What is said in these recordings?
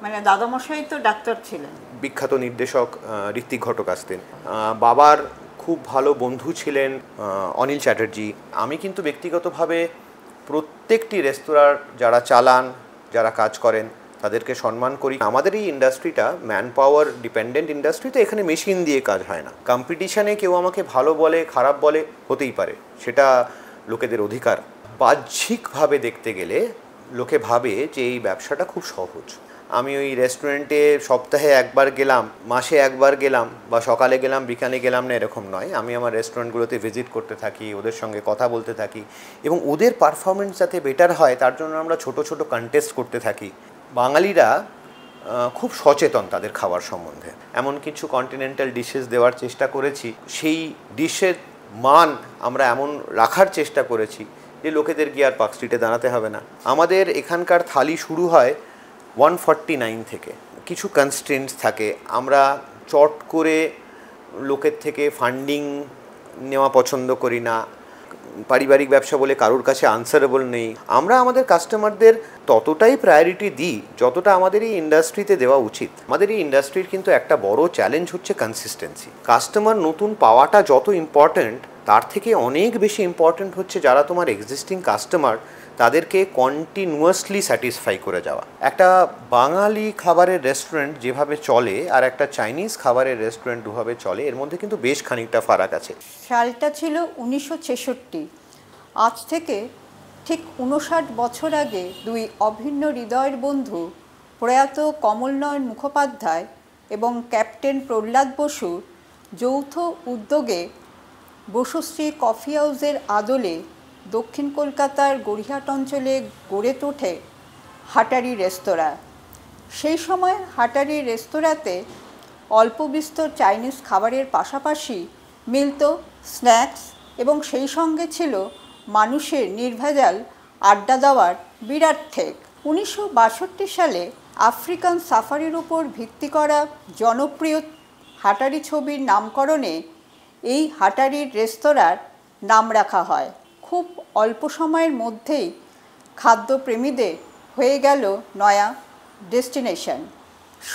মানে দাদামশাই তো ডাক্তার ছিলেন। বিখ্যাত নির্দেশক ঋত্বিক ঘটক আসতেন। বাবার খুব ভালো বন্ধু ছিলেন অনিল চ্যাটার্জি। আমি কিন্তু ব্যক্তিগতভাবে প্রত্যেকটি রেস্তোরাঁর যারা চালান, যারা কাজ করেন, তাদেরকে সম্মান করি। আমাদের এই ইন্ডাস্ট্রিটা ম্যান পাওয়ার ডিপেন্ডেন্ট ইন্ডাস্ট্রি, তো এখানে মেশিন দিয়ে কাজ হয় না। কম্পিটিশানে কেউ আমাকে ভালো বলে খারাপ বলে হতেই পারে, সেটা লোকেদের অধিকার। বাহ্যিকভাবে দেখতে গেলে লোকে ভাবে যে এই ব্যবসাটা খুব সহজ। আমি ওই রেস্টুরেন্টে সপ্তাহে একবার গেলাম, মাসে একবার গেলাম, বা সকালে গেলাম বিকালে গেলাম না, এরকম নয়। আমি আমার রেস্টুরেন্টগুলোতে ভিজিট করতে থাকি, ওদের সঙ্গে কথা বলতে থাকি, এবং ওদের পারফরমেন্স যাতে বেটার হয় তার জন্য আমরা ছোট ছোট কন্টেস্ট করতে থাকি। বাঙালিরা খুব সচেতন তাদের খাবার সম্বন্ধে। এমন কিছু কন্টিনেন্টাল ডিশেস দেওয়ার চেষ্টা করেছি, সেই ডিশের মান আমরা এমন রাখার চেষ্টা করেছি যে লোকেদের গিয়ে আর পার্ক স্ট্রিটে দাঁড়াতে হবে না। আমাদের এখানকার থালি শুরু হয় 149 থেকে। কিছু কনস্ট্রেন্টস থাকে, আমরা চট করে লোকের থেকে ফান্ডিং নেওয়া পছন্দ করি না। পারিবারিক ব্যবসা বলে কারোর কাছে আনসারেবল নেই। আমরা আমাদের কাস্টমারদের ততটাই প্রায়োরিটি দিই যতটা আমাদের এই ইন্ডাস্ট্রিতে দেওয়া উচিত। আমাদের এই ইন্ডাস্ট্রির কিন্তু একটা বড় চ্যালেঞ্জ হচ্ছে কনসিস্টেন্সি। কাস্টমার নতুন পাওয়াটা যত ইম্পর্ট্যান্ট, তার থেকে অনেক বেশি ইম্পর্ট্যান্ট হচ্ছে যারা তোমার এক্সিস্টিং কাস্টমার তাদেরকে কন্টিনিউয়াসলি স্যাটিসফাই করে যাওয়া। একটা বাঙালি খাবারের রেস্টুরেন্ট যেভাবে চলে আর একটা চাইনিজ খাবারের রেস্টুরেন্ট দুভাবে চলে, এর মধ্যে কিন্তু বেশ খানিকটা ফারাক আছে। সালটা ছিল 1966। আজ থেকে ঠিক 59 বছর আগে দুই অভিন্ন হৃদয়ের বন্ধু প্রয়াত কমলনয়ন মুখোপাধ্যায় এবং ক্যাপ্টেন প্রহ্লাদ বসুর যৌথ উদ্যোগে বসুশ্রী কফি হাউসের আদলে দক্ষিণ কলকাতার গড়িয়াহাট অঞ্চলে গড়ে ওঠে হাটারি রেস্তোরাঁ। সেই সময় হাটারি রেস্তোরাঁতে অল্প বিস্তর চাইনিজ খাবারের পাশাপাশি মিলত স্ন্যাক্স, এবং সেই সঙ্গে ছিল মানুষের নির্ভেজাল আড্ডা দেওয়ার বিরাট ঠেক। 1962 সালে আফ্রিকান সাফারির উপর ভিত্তি করা জনপ্রিয় হাটারি ছবির নামকরণে এই হাটারির রেস্তোরাঁর নাম রাখা হয়। খুব অল্প সময়ের মধ্যেই খাদ্যপ্রেমীদের হয়ে গেল নয়া ডেস্টিনেশন।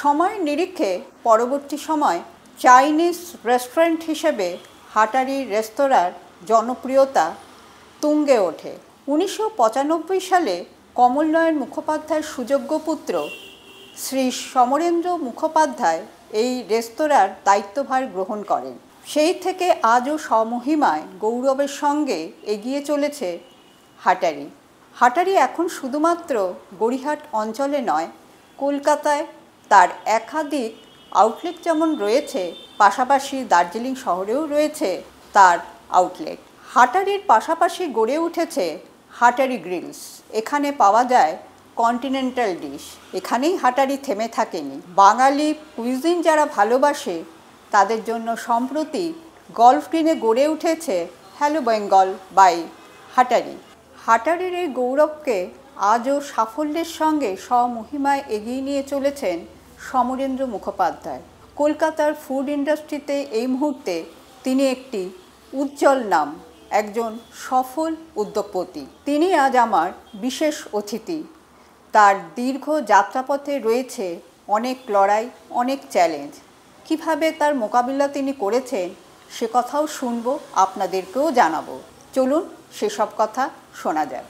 সময়ের নিরিখে পরবর্তী সময় চাইনিজ রেস্টুরেন্ট হিসেবে হাটারি রেস্তোরাঁর জনপ্রিয়তা তুঙ্গে ওঠে। 1995 সালে কমলনয়ন মুখোপাধ্যায়ের সুযোগ্য পুত্র শ্রী সমরেন্দ্র মুখোপাধ্যায় এই রেস্তোরাঁর দায়িত্বভার গ্রহণ করেন। সেই থেকে আজও স্বমহিমায় গৌরবের সঙ্গে এগিয়ে চলেছে হাটারি। হাটারি এখন শুধুমাত্র গড়িয়াহাট অঞ্চলে নয়, কলকাতায় তার একাধিক আউটলেট যেমন রয়েছে, পাশাপাশি দার্জিলিং শহরেও রয়েছে তার আউটলেট। হাটারির পাশাপাশি গড়ে উঠেছে হাটারি গ্রিলস। এখানে পাওয়া যায় কন্টিনেন্টাল ডিশ। এখানেই হাটারি থেমে থাকেনি। বাঙালি কুইজিন যারা ভালোবাসে তাদের জন্য সম্প্রতি গল্ফ গ্রিনে গড়ে উঠেছে হ্যালো বেঙ্গল বাই হাটারি। হাটারির এই গৌরবকে আজও সাফল্যের সঙ্গে স্বমহিমায় এগিয়ে নিয়ে চলেছেন সমরেন্দ্র মুখোপাধ্যায়। কলকাতার ফুড ইন্ডাস্ট্রিতে এই মুহূর্তে তিনি একটি উজ্জ্বল নাম, একজন সফল উদ্যোগপতি। তিনি আজ আমার বিশেষ অতিথি। তার দীর্ঘ যাত্রাপথে রয়েছে অনেক লড়াই, অনেক চ্যালেঞ্জ। কিভাবে তার মোকাবিলা তিনি করেছেন সে কথাও শুনবো, আপনাদেরকেও জানাবো। চলুন সেসব কথা শোনা যাক।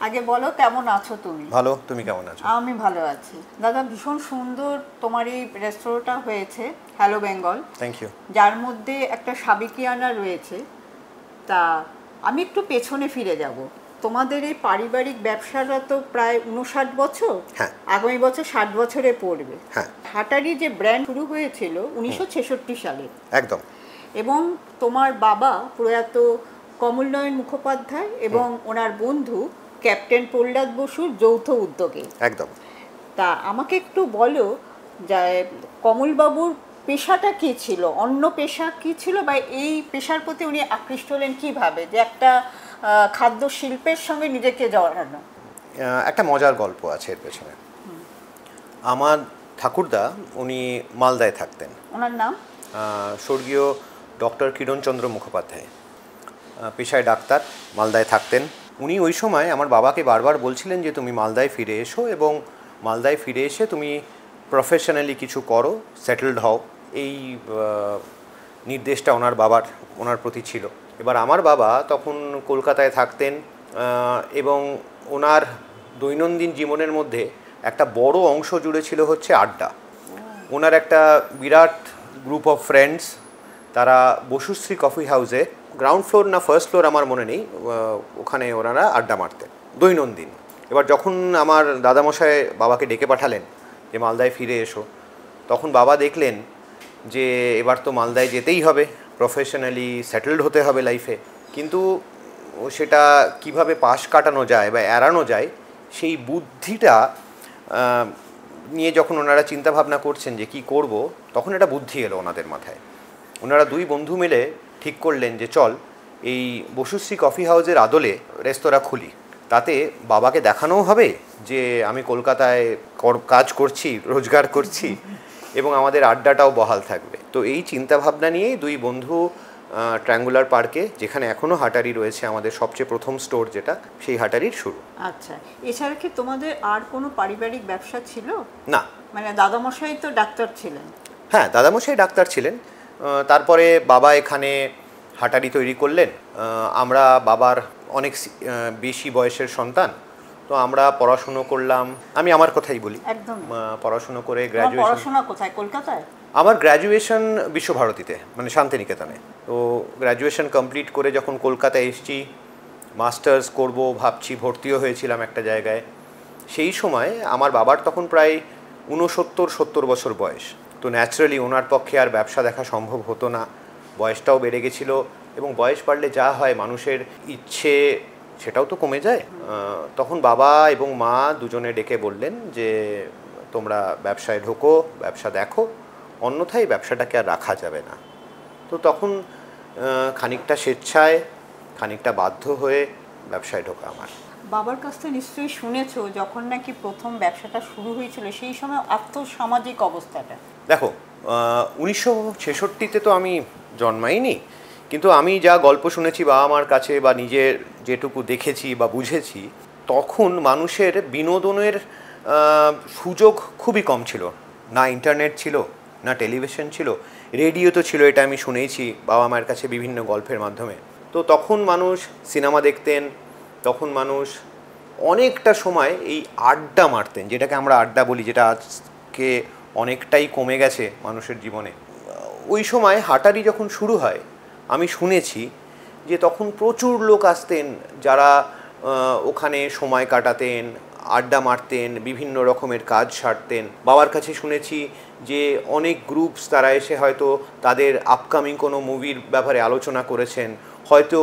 আগে বলো কেমন আছো তুমি? ভালো, তুমি কেমন আছো? আমি ভালো আছি দাদা। ভীষণ সুন্দর তোমার এই রেস্তোরাঁটা হয়েছে, হ্যালো বেঙ্গল। Thank you. যার মধ্যে একটা সাবেকিয়ানা রয়েছে। তা আমি একটু পেছনে ফিরে যাব। তোমাদের এই পারিবারিক ব্যবসাটা তো প্রায় 59 বছর। হ্যাঁ। আগামী বছর 60 বছরে পড়বে। হ্যাঁ। হাটারি যে ব্র্যান্ড শুরু হয়েছিল 1966 সালে, একদম। এবং তোমার বাবা প্রয়াত কমলনয়ন মুখোপাধ্যায় এবং ওনার বন্ধু ক্যাপ্টেন প্রহ্লাদ বসুর যৌথ উদ্যোগে। একদম। তা আমাকে একটু বলো যে কমলবাবুর পেশাটা কী ছিল, অন্য পেশা কী ছিল, বা এই পেশার প্রতি উনি আকৃষ্ট হলেন কীভাবে, যে একটা খাদ্য শিল্পের সঙ্গে নিজেকে জড়ানো? একটা মজার গল্প আছে এর পেছনে। আমার ঠাকুরদা উনি মালদায় থাকতেন। ওনার নাম স্বর্গীয় ডক্টর কিরণচন্দ্র মুখোপাধ্যায়, পেশায় ডাক্তার, মালদায় থাকতেন। উনি ওই সময় আমার বাবাকে বারবার বলছিলেন যে তুমি মালদায় ফিরে এসো, এবং মালদায় ফিরে এসে তুমি প্রফেশনালি কিছু করো, সেটেলড হও। এই নির্দেশটা ওনার প্রতি ছিল। এবার আমার বাবা তখন কলকাতায় থাকতেন, এবং ওনার দৈনন্দিন জীবনের মধ্যে একটা বড় অংশ জুড়ে ছিল হচ্ছে আড্ডা। ওনার একটা বিরাট গ্রুপ অফ ফ্রেন্ডস, তারা বসুশ্রী কফি হাউসে, গ্রাউন্ড ফ্লোর না ফার্স্ট ফ্লোর আমার মনে নেই, ওখানে ওনারা আড্ডা মারতেন দৈনন্দিন। এবার যখন আমার দাদামশাই বাবাকে ডেকে পাঠালেন যে মালদায় ফিরে এসো, তখন বাবা দেখলেন যে এবার তো মালদায় যেতেই হবে, প্রফেশনালি সেটেলড হতে হবে লাইফে। কিন্তু সেটা কিভাবে পাশ কাটানো যায় বা এড়ানো যায়, সেই বুদ্ধিটা নিয়ে যখন ওনারা চিন্তাভাবনা করছেন যে কি করব, তখন একটা বুদ্ধি এলো ওনাদের মাথায়। ওনারা দুই বন্ধু মিলে ঠিক করলেন যে চল এই বসুশ্রী কফি হাউসের আদলে রেস্তোরাঁ খুলি, তাতে বাবাকে দেখানোও হবে যে আমি কলকাতায় কাজ করছি, রোজগার করছি, এবং আমাদের আড্ডাটাও বহাল থাকবে। তো এই চিন্তাভাবনা নিয়েই দুই বন্ধু ট্রায়াঙ্গুলার পার্কে, যেখানে এখনও হাটারি রয়েছে, আমাদের সবচেয়ে প্রথম স্টোর যেটা, সেই হাটারির শুরু। আচ্ছা, এছাড়া কি তোমাদের আর কোনো পারিবারিক ব্যবসা ছিল? না। মানে দাদামশাই তো ডাক্তার ছিলেন। হ্যাঁ, দাদামশাই ডাক্তার ছিলেন। তারপরে বাবা এখানে হাটারি তৈরি করলেন। আমরা বাবার অনেক বেশি বয়সের সন্তান, তো আমরা পড়াশুনো করলাম। আমি আমার কথাই বলি, একদম। পড়াশুনো করে পড়াশোনা কোথায়? কলকাতায়? আমার গ্র্যাজুয়েশন বিশ্বভারতীতে, মানে শান্তিনিকেতনে। তো গ্র্যাজুয়েশন কমপ্লিট করে যখন কলকাতায় এসেছি, মাস্টার্স করব ভাবছি, ভর্তিও হয়েছিলাম একটা জায়গায়। সেই সময় আমার বাবার তখন প্রায় 69-70 বছর বয়স। তো ন্যাচারালি ওনার পক্ষে আর ব্যবসা দেখা সম্ভব হতো না, বয়সটাও বেড়ে গেছিলো, এবং বয়স বাড়লে যা হয় মানুষের ইচ্ছে সেটাও তো কমে যায়। তখন বাবা এবং মা দুজনে ডেকে বললেন যে তোমরা ব্যবসায় ঢোকো, ব্যবসা দেখো, অন্যথায় ব্যবসাটাকে আর রাখা যাবে না। তো তখন খানিকটা স্বেচ্ছায়, খানিকটা বাধ্য হয়ে ব্যবসায় ঢোকা আমার। বাবার কাছ থেকে নিশ্চয়ই শুনেছো যখন নাকি প্রথম ব্যবসাটা শুরু হয়েছিল সেই সময় আর্থসামাজিক অবস্থাটা। দেখো, 1966-তে তো আমি জন্মাইনি, কিন্তু আমি যা গল্প শুনেছি বাবা মার কাছে বা নিজের যেটুকু দেখেছি বা বুঝেছি, তখন মানুষের বিনোদনের সুযোগ খুবই কম ছিল। না ইন্টারনেট ছিল, না টেলিভিশন ছিল, রেডিও তো ছিল, এটা আমি শুনেছি বাবা মায়ের কাছে বিভিন্ন গল্পের মাধ্যমে। তো তখন মানুষ সিনেমা দেখতেন, তখন মানুষ অনেকটা সময় এই আড্ডা মারতেন, যেটাকে আমরা আড্ডা বলি, যেটা আজকে অনেকটাই কমে গেছে মানুষের জীবনে। ওই সময় হাটারি যখন শুরু হয়, আমি শুনেছি যে তখন প্রচুর লোক আসতেন যারা ওখানে সময় কাটাতেন, আড্ডা মারতেন, বিভিন্ন রকমের কাজ সারতেন। বাবার কাছে শুনেছি যে অনেক গ্রুপস তারা এসে হয়তো তাদের আপকামিং কোনো মুভির ব্যাপারে আলোচনা করেছেন, হয়তো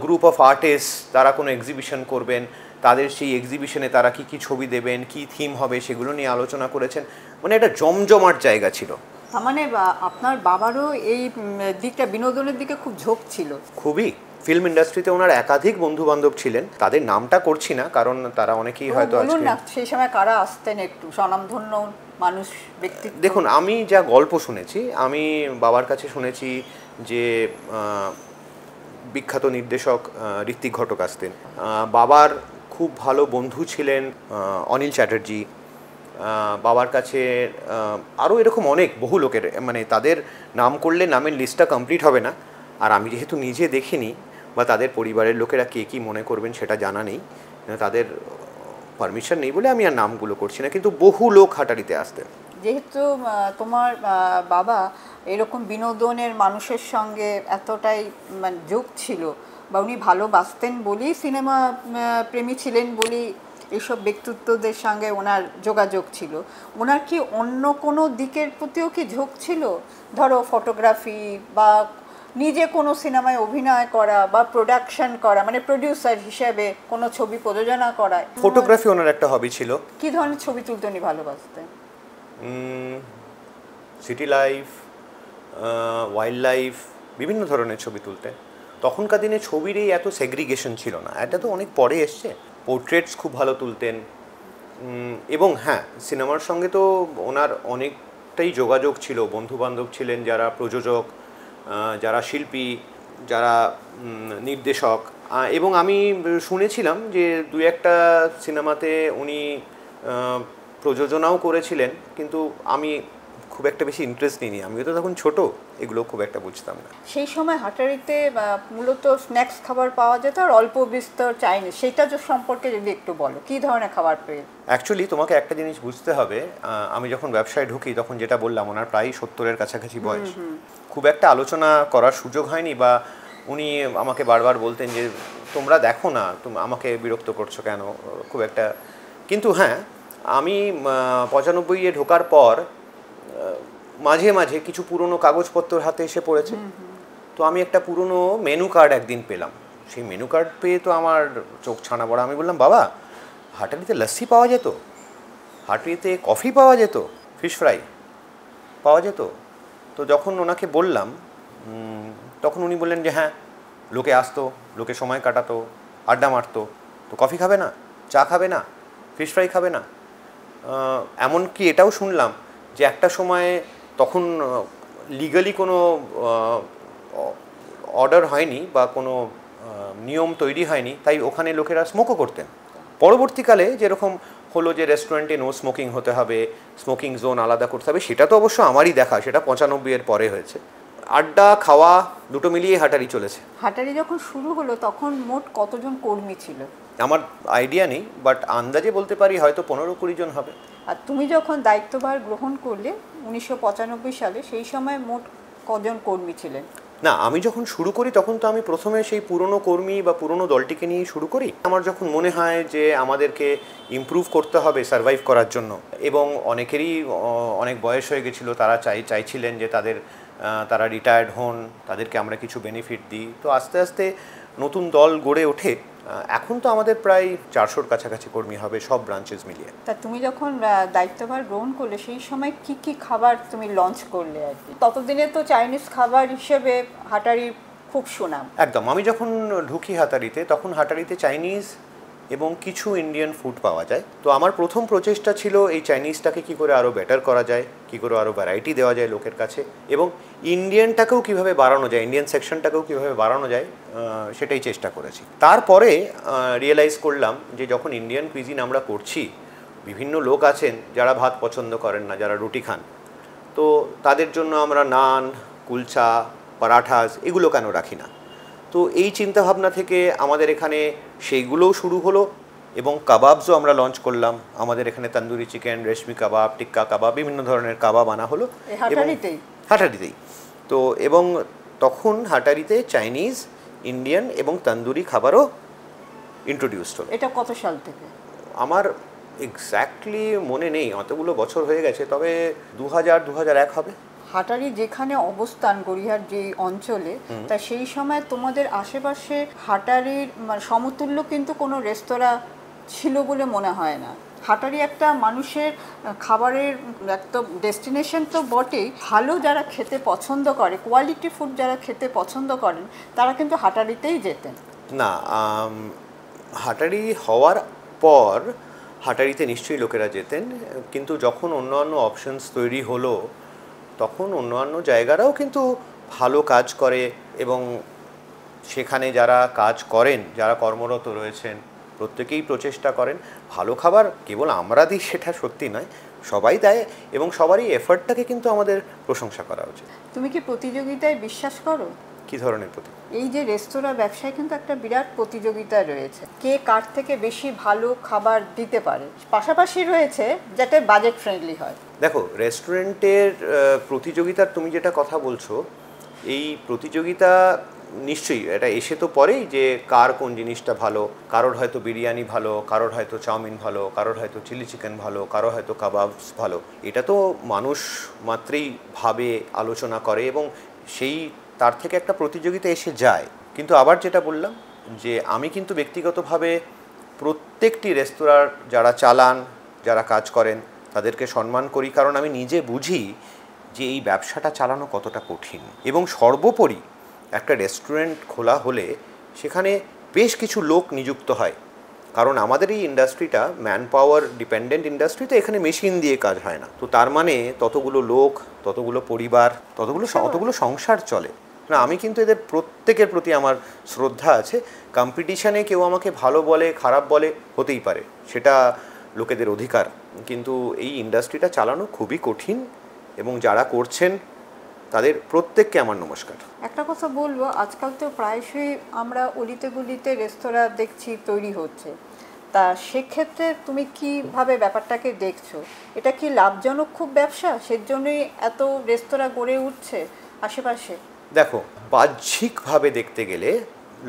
গ্রুপ অফ আর্টিস্ট তারা কোনো এক্সিবিশন করবেন, তাদের সেই এক্সিবিশনে তারা কী কী ছবি দেবেন, কী থিম হবে, সেগুলো নিয়ে আলোচনা করেছেন। মানে একটা জমজমাট জায়গা ছিল। তার মানে আপনার বাবারও এই দিকটা, বিনোদনের দিকে খুব ঝোঁক ছিল। খুবই। ফিল্ম ইন্ডাস্ট্রিতে ওনার একাধিক বন্ধু বান্ধব ছিলেন, তাদের নামটা করছি না কারণ তারা অনেকেই হয়তো বলুন না সেই সময় কারা আসতেন, একটু স্বনামধন্য মানুষ, ব্যক্তি। দেখুন, আমি যা গল্প শুনেছি, আমি বাবার কাছে শুনেছি যে বিখ্যাত নির্দেশক ঋত্বিক ঘটক আসতেন। বাবার খুব ভালো বন্ধু ছিলেন অনিল চ্যাটার্জি। বাবার কাছে আরও এরকম অনেক বহু লোকের, মানে তাদের নাম করলে নামের লিস্টটা কমপ্লিট হবে না। আর আমি যেহেতু নিজে দেখিনি বা তাদের পরিবারের লোকেরা কে কী মনে করবেন সেটা জানা নেই, তাদের পারমিশন নেই বলে আমি আর নামগুলো করছি না, কিন্তু বহু লোক হাটারিতে আসতেন। যেহেতু তোমার বাবা এরকম বিনোদনের মানুষের সঙ্গে এতটাই মানে যোগ ছিল, বা উনি ভালোবাসতেন বলেই সিনেমা প্রেমী ছিলেন বলেই এইসব ব্যক্তিত্বদের সঙ্গে ওনার যোগাযোগ ছিল, ওনার কি অন্য কোনো দিকের প্রতিও কি ঝোঁক ছিল? ধরো ফটোগ্রাফি বা নিজে কোনো সিনেমায় অভিনয় করা বা প্রোডাকশন করা, মানে প্রডিউসার হিসেবে কোনো ছবি প্রযোজনা করা? ফটোগ্রাফি ওনার একটা হবি ছিল। কি ধরনের ছবি তুলতে উনি ভালোবাসতেন? সিটি লাইফ, ওয়াইল্ড লাইফ, বিভিন্ন ধরনের ছবি তুলতেন। তখনকার দিনে ছবির এই এত সেগ্রিগেশন ছিল না, এটা তো অনেক পরে এসছে। পোর্ট্রেটস খুব ভালো তুলতেন। এবং হ্যাঁ, সিনেমার সঙ্গে তো ওনার অনেকটাই যোগাযোগ ছিল, বন্ধুবান্ধব ছিলেন যারা প্রযোজক, যারা শিল্পী, যারা নির্দেশক। এবং আমি শুনেছিলাম যে দু একটা সিনেমাতে উনি প্রযোজনাও করেছিলেন, কিন্তু আমি খুব একটা বেশি ইন্টারেস্ট নিইনি, আমিও তো তখন ছোট, এগুলো খুব একটা বুঝতাম না। সেই সময় হাটারিতে মূলত স্ন্যাক্স খাবার পাওয়া যেত আর অল্প বিস্তর চাইনিজ, সেটা সম্পর্কে যদি একটু বলো, কী ধরনের খাবার পেয়ে? অ্যাকচুয়ালি তোমাকে একটা জিনিস বুঝতে হবে, আমি যখন ব্যবসায় ঢুকি তখন যেটা বললাম, ওনার প্রায় 70-এর কাছাকাছি বয়স। খুব একটা আলোচনা করার সুযোগ হয়নি, বা উনি আমাকে বারবার বলতেন যে তোমরা দেখো না, তুমি আমাকে বিরক্ত করছো কেন, খুব একটা। কিন্তু হ্যাঁ, আমি 95-এ ঢোকার পর মাঝে মাঝে কিছু পুরনো কাগজপত্র হাতে এসে পড়েছে। তো আমি একটা পুরনো মেনু কার্ড একদিন পেলাম। সেই মেনু কার্ড পেয়ে তো আমার চোখ ছানা বড়া। আমি বললাম, বাবা, হাটারিতে লস্যি পাওয়া যেত, হাটারিতে কফি পাওয়া যেত, ফিশ ফ্রাই পাওয়া যেত। তো যখন ওনাকে বললাম, তখন উনি বললেন যে হ্যাঁ, লোকে আসতো, লোকে সময় কাটাতো, আড্ডা মারতো, তো কফি খাবে না, চা খাবে না, ফিশ ফ্রাই খাবে না? এমনকি এটাও শুনলাম যে একটা সময়ে তখন লিগালি কোনো অর্ডার হয়নি বা কোনো নিয়ম তৈরি হয়নি, তাই ওখানে লোকেরা স্মোকও করতেন। পরবর্তীকালে যেরকম হলো যে রেস্টুরেন্টে নো স্মোকিং হতে হবে, স্মোকিং জোন আলাদা করতে হবে, সেটা তো অবশ্য আমারই দেখা, সেটা 95-এর পরে হয়েছে। আড্ডা খাওয়া দুটো মিলিয়ে হাটারি চলেছে। হাটারি যখন শুরু হলো তখন মোট কতজন কর্মী ছিল? আমার আইডিয়া নেই, বাট আন্দাজে বলতে পারি হয়তো 15-20 জন হবে। আর তুমি যখন দায়িত্বভার গ্রহণ করলে 1995 সালে, সেই সময় মোট কজন কর্মী ছিলেন? না, আমি যখন শুরু করি তখন তো আমি প্রথমে সেই পুরনো কর্মী বা পুরনো দলটিকে নিয়ে শুরু করি। আমার যখন মনে হয় যে আমাদেরকে ইমপ্রুভ করতে হবে সার্ভাইভ করার জন্য, এবং অনেকেরই অনেক বয়স হয়ে গেছিলো, তারা চাইছিলেন যে তারা রিটায়ার্ড হন, তাদেরকে আমরা কিছু বেনিফিট দিই। তো আস্তে আস্তে নতুন দল গড়ে ওঠে। এখন তো আমাদের প্রায় 400-র কাছাকাছি কর্মী হবে, সব ব্রাঞ্চেস মিলিয়ে। তা তুমি যখন দায়িত্বভার গ্রহণ করলে সেই সময় কি কি খাবার তুমি লঞ্চ করলে আর কি? ততদিনে তো চাইনিজ খাবার হিসেবে হাটারির খুব সুনাম। একদম, আমি যখন ঢুকি হাটারিতে তখন হাটারিতে চাইনিজ এবং কিছু ইন্ডিয়ান ফুড পাওয়া যায়। তো আমার প্রথম প্রচেষ্টা ছিল এই চাইনিজটাকে কী করে আরও বেটার করা যায়, কী করে আরও ভ্যারাইটি দেওয়া যায় লোকের কাছে, এবং ইন্ডিয়ানটাকেও কীভাবে বাড়ানো যায়, ইন্ডিয়ান সেকশনটাকেও কীভাবে বাড়ানো যায়, সেটাই চেষ্টা করেছি। তারপরে রিয়েলাইজ করলাম যে যখন ইন্ডিয়ান কুইজিন আমরা করছি, বিভিন্ন লোক আছেন যারা ভাত পছন্দ করেন না, যারা রুটি খান, তো তাদের জন্য আমরা নান, কুলচা, পরাঠাস এগুলো কেন রাখি না? তো এই চিন্তাভাবনা থেকে আমাদের এখানে সেইগুলোও শুরু হলো, এবং কাবাবসও আমরা লঞ্চ করলাম। আমাদের এখানে তন্দুরি চিকেন, রেশমি কাবাব, টিক্কা কাবাব, বিভিন্ন ধরনের কাবাব আনা হলো হাটারিতেই। তো এবং তখন হাটারিতে চাইনিজ, ইন্ডিয়ান এবং তন্দুরি খাবারও ইন্ট্রোডিউসড হলো। এটা কত সাল থেকে? আমার এক্স্যাক্টলি মনে নেই, অতগুলো বছর হয়ে গেছে, তবে 2000-2001 হবে। হাটারি যেখানে অবস্থান, গড়িয়ার যে অঞ্চলে, তা সেই সময় তোমাদের আশেপাশে হাটারির সমতুল্য কিন্তু কোনো রেস্তোরাঁ ছিল বলে মনে হয় না। হাটারি একটা মানুষের খাবারের একটা ডেস্টিনেশন তো বটেই, ভালো যারা খেতে পছন্দ করে, কোয়ালিটি ফুড যারা খেতে পছন্দ করেন, তারা কিন্তু হাটারিতেই যেতেন। না, হাটারি হওয়ার পর হাটারিতে নিশ্চয়ই লোকেরা যেতেন, কিন্তু যখন অন্যান্য অপশনস তৈরি হলো তখন অন্যান্য জায়গারাও কিন্তু ভালো কাজ করে, এবং সেখানে যারা কাজ করেন, যারা কর্মরত রয়েছেন, প্রত্যেকেই প্রচেষ্টা করেন। ভালো খাবার কেবল আমরা দিই সেটা সত্যি নয়, সবাই দেয়, এবং সবারই এফর্টটাকে কিন্তু আমাদের প্রশংসা করা উচিত। তুমি কি প্রতিযোগিতায় বিশ্বাস করো? কি ধরনের এই যে রেস্তোরাঁ ব্যবসায় কিন্তু একটা বিরাট প্রতিযোগিতা রয়েছে, কে কার থেকে বেশি ভালো খাবার দিতে পারে, পাশাপাশি রয়েছে যাতে বাজেট ফ্রেন্ডলি হয়। দেখো, রেস্টুরেন্টের প্রতিযোগিতার তুমি যেটা কথা বলছো, এই প্রতিযোগিতা নিশ্চয়ই এটা এসে তো পরেই যে কার কোন জিনিসটা ভালো। কারোর হয়তো বিরিয়ানি ভালো, কারোর হয়তো চাউমিন ভালো, কারোর হয়তো চিলি চিকেন ভালো, কারোর হয়তো কাবাবস ভালো। এটা তো মানুষ মাত্রেই ভাবে, আলোচনা করে এবং সেই তার থেকে একটা প্রতিযোগিতা এসে যায়। কিন্তু আবার যেটা বললাম যে আমি কিন্তু ব্যক্তিগতভাবে প্রত্যেকটি রেস্তোরাঁর যারা চালান, যারা কাজ করেন তাদেরকে সম্মান করি, কারণ আমি নিজে বুঝি যে এই ব্যবসাটা চালানো কতটা কঠিন। এবং সর্বোপরি একটা রেস্টুরেন্ট খোলা হলে সেখানে বেশ কিছু লোক নিযুক্ত হয়, কারণ আমাদের এই ইন্ডাস্ট্রিটা ম্যান পাওয়ার ডিপেন্ডেন্ট ইন্ডাস্ট্রি, তো এখানে মেশিন দিয়ে কাজ হয় না। তো তার মানে ততগুলো লোক, ততগুলো পরিবার, ততগুলো সংসার চলে না। আমি কিন্তু এদের প্রত্যেকের প্রতি আমার শ্রদ্ধা আছে। কম্পিটিশানে কেউ আমাকে ভালো বলে, খারাপ বলে, হতেই পারে, সেটা লোকেদের অধিকার। কিন্তু এই ইন্ডাস্ট্রিটা চালানো খুবই কঠিন এবং যারা করছেন তাদের প্রত্যেককে আমার নমস্কার। একটা কথা বলবো, আজকাল তো প্রায়শই আমরা অলিতে গলিতে রেস্তোরাঁ দেখছি তৈরি হচ্ছে, তা সেক্ষেত্রে তুমি কিভাবে ব্যাপারটাকে দেখছো? এটা কি লাভজনক খুব ব্যবসা, সেজন্যই এত রেস্তোরাঁ গড়ে উঠছে আশেপাশে? দেখো, বাহ্যিকভাবে দেখতে গেলে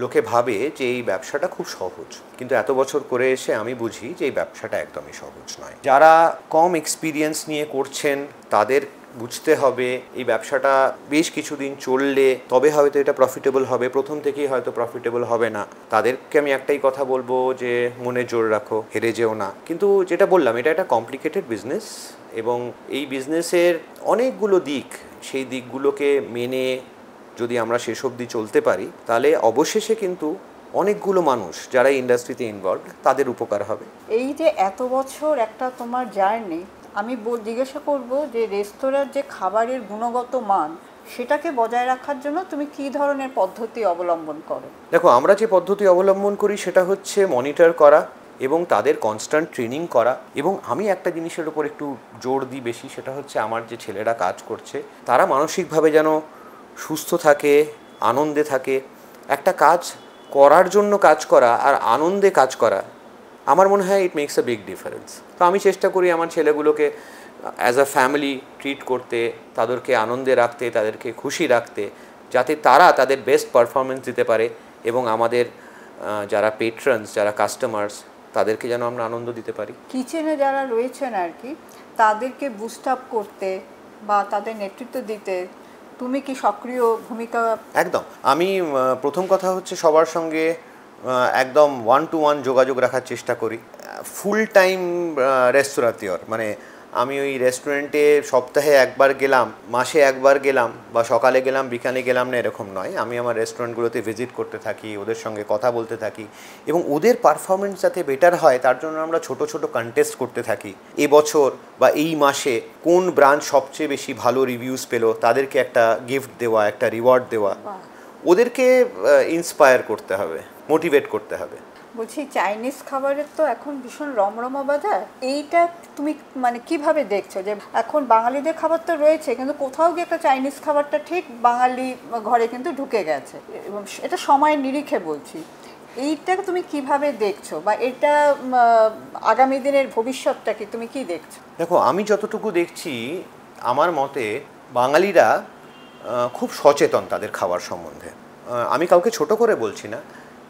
লোকে ভাবে যে এই ব্যবসাটা খুব সহজ, কিন্তু এত বছর করে এসে আমি বুঝি যে এই ব্যবসাটা একদমই সহজ নয়। যারা কম এক্সপিরিয়েন্স নিয়ে করছেন তাদের বুঝতে হবে এই ব্যবসাটা বেশ কিছুদিন চললে তবে হয়তো এটা প্রফিটেবল হবে, প্রথম থেকেই হয়তো প্রফিটেবল হবে না। তাদেরকে আমি একটাই কথা বলবো যে মনে জোর রাখো, হেরে যেও না। কিন্তু যেটা বললাম, এটা একটা কমপ্লিকেটেড বিজনেস এবং এই বিজনেসের অনেকগুলো দিক, সেই দিকগুলোকে মেনে যদি আমরা শেষ অবধি চলতে পারি তাহলে অবশেষে কিন্তু অনেকগুলো মানুষ যারা ইন্ডাস্ট্রিতে ইনভলভ তাদের উপকার হবে। এই যে এত বছর একটা তোমার জার্নি, আমি জিজ্ঞাসা করব যে রেস্তোরাঁর যে খাবারের গুণগত মান সেটাকে বজায় রাখার জন্য তুমি কী ধরনের পদ্ধতি অবলম্বন করো? দেখো, আমরা যে পদ্ধতি অবলম্বন করি সেটা হচ্ছে মনিটর করা এবং তাদের কনস্ট্যান্ট ট্রেনিং করা। এবং আমি একটা জিনিসের উপর একটু জোর দিই বেশি, সেটা হচ্ছে আমার যে ছেলেরা কাজ করছে তারা মানসিকভাবে যেন সুস্থ থাকে, আনন্দে থাকে। একটা কাজ করার জন্য কাজ করা আর আনন্দে কাজ করা, আমার মনে হয় it makes a big difference. তো আমি চেষ্টা করি আমার ছেলেগুলোকে অ্যাজ আ ফ্যামিলি ট্রিট করতে, তাদেরকে আনন্দে রাখতে, তাদেরকে খুশি রাখতে, যাতে তারা তাদের বেস্ট পারফরমেন্স দিতে পারে এবং আমাদের যারা পেট্রনস, যারা কাস্টমার্স, তাদেরকে যেন আমরা আনন্দ দিতে পারি। কিচেনে যারা রয়েছেন আর কি, তাদেরকে বুস্ট আপ করতে বা তাদের নেতৃত্ব দিতে তুমি কি সক্রিয় ভূমিকা? একদম। আমি প্রথম কথা হচ্ছে সবার সঙ্গে একদম 1-to-1 যোগাযোগ রাখার চেষ্টা করি। ফুল টাইম রেস্তোরাঁতিওর, মানে আমি ওই রেস্টুরেন্টে সপ্তাহে একবার গেলাম, মাসে একবার গেলাম, বা সকালে গেলাম বিকালে গেলাম না, এরকম নয়। আমি আমার রেস্টুরেন্টগুলোতে ভিজিট করতে থাকি, ওদের সঙ্গে কথা বলতে থাকি এবং ওদের পারফরমেন্স যাতে বেটার হয় তার জন্য আমরা ছোট ছোট কন্টেস্ট করতে থাকি। এবছর বা এই মাসে কোন ব্রাঞ্চ সবচেয়ে বেশি ভালো রিভিউজ পেলো তাদেরকে একটা গিফট দেওয়া, একটা রিওয়ার্ড দেওয়া। ওদেরকে ইন্সপায়ার করতে হবে, মোটিভেট করতে হবে। বলছি, চাইনিজ খাবারের তো এখন ভীষণ রমরমা বাজার, এইটা তুমি মানে কিভাবে দেখছো? যে এখন বাঙালিদের খাবার তো রয়েছে, কিন্তু কোথাও গিয়ে একটা চাইনিজ খাবারটা ঠিক বাঙালি ঘরে কিন্তু ঢুকে গেছে, এবং এটা সময়ের নিরিখে বলছি। এইটা তুমি কিভাবে দেখছো, বা এটা আগামী দিনের ভবিষ্যৎটা কি তুমি কি দেখছো? দেখো, আমি যতটুকু দেখছি আমার মতে বাঙালিরা খুব সচেতন তাদের খাবার সম্বন্ধে। আমি কাউকে ছোট করে বলছি না,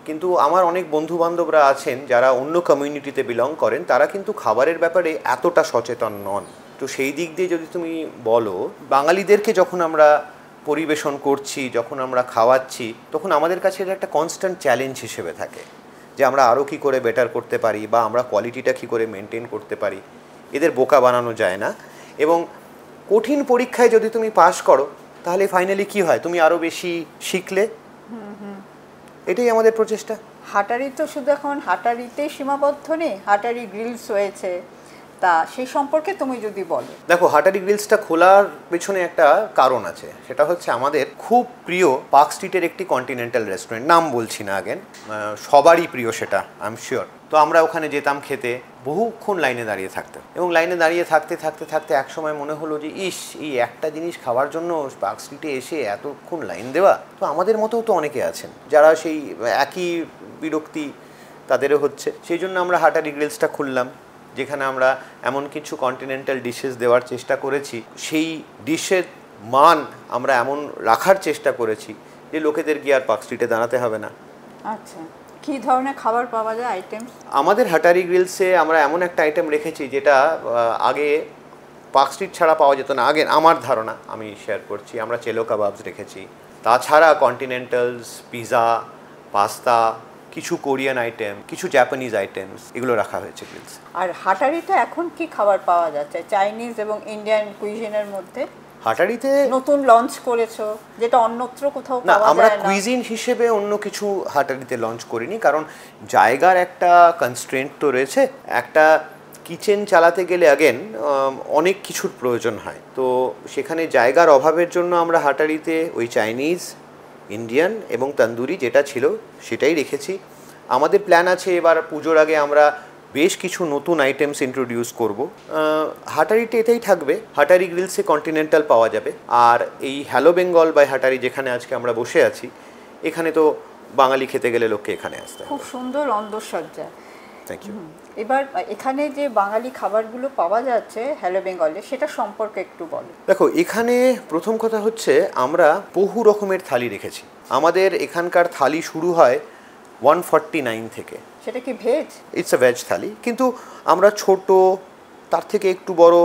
কিন্তু আমার অনেক বন্ধু বান্ধবরা আছেন যারা অন্য কমিউনিটিতে বিলং করেন, তারা কিন্তু খাবারের ব্যাপারে এতটা সচেতন নন। তো সেই দিক দিয়ে যদি তুমি বলো, বাঙালিদেরকে যখন আমরা পরিবেশন করছি, যখন আমরা খাওয়াচ্ছি, তখন আমাদের কাছে এটা একটা কনস্ট্যান্ট চ্যালেঞ্জ হিসেবে থাকে যে আমরা আরও কী করে বেটার করতে পারি বা আমরা কোয়ালিটিটা কী করে মেনটেন করতে পারি। এদের বোকা বানানো যায় না। এবং কঠিন পরীক্ষায় যদি তুমি পাশ করো তাহলে ফাইনালি কি হয়, তুমি আরও বেশি শিখলে। এটাই আমাদের প্রচেষ্টা। হাটারি তো শুধু এখন হাটারিতেই সীমাবদ্ধ নেই, হাটারি গ্রিলস হয়েছে, তা সেই সম্পর্কে তুমি যদি বলো। দেখো, হাটারি গ্রিলসটা খোলার পেছনে একটা কারণ আছে, সেটা হচ্ছে আমাদের খুব প্রিয় পার্ক স্ট্রিটের একটি কন্টিনেন্টাল রেস্টুরেন্ট, নাম বলছি না আগেন, সবারই প্রিয় সেটা, আই এম শিওর। তো আমরা ওখানে যেতাম খেতে, বহুক্ষণ লাইনে দাঁড়িয়ে থাকতে, এবং লাইনে দাঁড়িয়ে থাকতে থাকতে থাকতে একসময় মনে হলো যে ইস, এই একটা জিনিস খাওয়ার জন্য পার্ক স্ট্রিটে এসে এতক্ষণ লাইন দেওয়া। তো আমাদের মতোও তো অনেকে আছেন যারা সেই একই বিরক্তি তাদেরও হচ্ছে। সেই জন্য আমরা হাটারি গ্রিলসটা খুললাম, যেখানে আমরা এমন কিছু কন্টিনেন্টাল ডিশেস দেওয়ার চেষ্টা করেছি, সেই ডিশের মান আমরা এমন রাখার চেষ্টা করেছি যে লোকেদের গিয়ে আর পার্ক স্ট্রিটে দাঁড়াতে হবে না। আচ্ছা, কী ধরনের খাবার পাওয়া যায় আইটেম? আমাদের হাটারি গ্রিলসে আমরা এমন একটা আইটেম রেখেছি যেটা আগে পার্ক স্ট্রিট ছাড়া পাওয়া যেত না। আগে আমার ধারণা আমি শেয়ার করছি, আমরা চেলো কাবাবস রেখেছি, তাছাড়া কন্টিনেন্টালস, পিৎজা, পাস্তা, কিছু কোরিয়ান আইটেম, কিছু জাপানিজ আইটেমস, এগুলো রাখা হয়েছে গ্রিলস। আর হাটারিতে এখন কি খাবার পাওয়া যাচ্ছে চাইনিজ এবং ইন্ডিয়ান কুইজিনের মধ্যে? হাটারিতে নতুন লঞ্চ করেছো যেটা অন্যত্র কোথাও না, পাওয়া আমরা যায় না? কুইজিন হিসেবে অন্য কিছু হাটারিতে লঞ্চ করিনি, কারণ জায়গার একটা কনস্ট্রেন্ট তো রয়েছে। একটা কিচেন চালাতে গেলে আগেন অনেক কিছুর প্রয়োজন হয়, তো সেখানে জায়গার অভাবের জন্য আমরা হাটারিতে ওই চাইনিজ, ইন্ডিয়ান এবং তন্দুরি যেটা ছিল সেটাই রেখেছি। আমাদের প্ল্যান আছে এবার পুজোর আগে আমরা বেশ কিছু নতুন আইটেমস ইন্ট্রোডিউস করব। হাটারিতে এটাই থাকবে, হাটারি গ্রিলসে কন্টিনেন্টাল পাওয়া যাবে, আর এই হ্যালো বেঙ্গল বাই হাটারি যেখানে আজকে আমরা বসে আছি, এখানে তো বাঙালি খেতে গেলে লোককে এখানে আসতে হবে। খুব সুন্দর অন্দরসজ্জা। Thank you. এবার এখানে যে বাঙালি খাবারগুলো পাওয়া যাচ্ছে হ্যালো বেঙ্গলে, সেটা সম্পর্কে একটু বলো। দেখো, এখানে প্রথম কথা হচ্ছে আমরা বহু রকমের থালি রেখেছি। আমাদের এখানকার থালি শুরু হয় 149 থেকে। সেটা কি ভেজ? ইটস আ ভেজ থালি, কিন্তু আমরা ছোট, তার থেকে একটু বড়,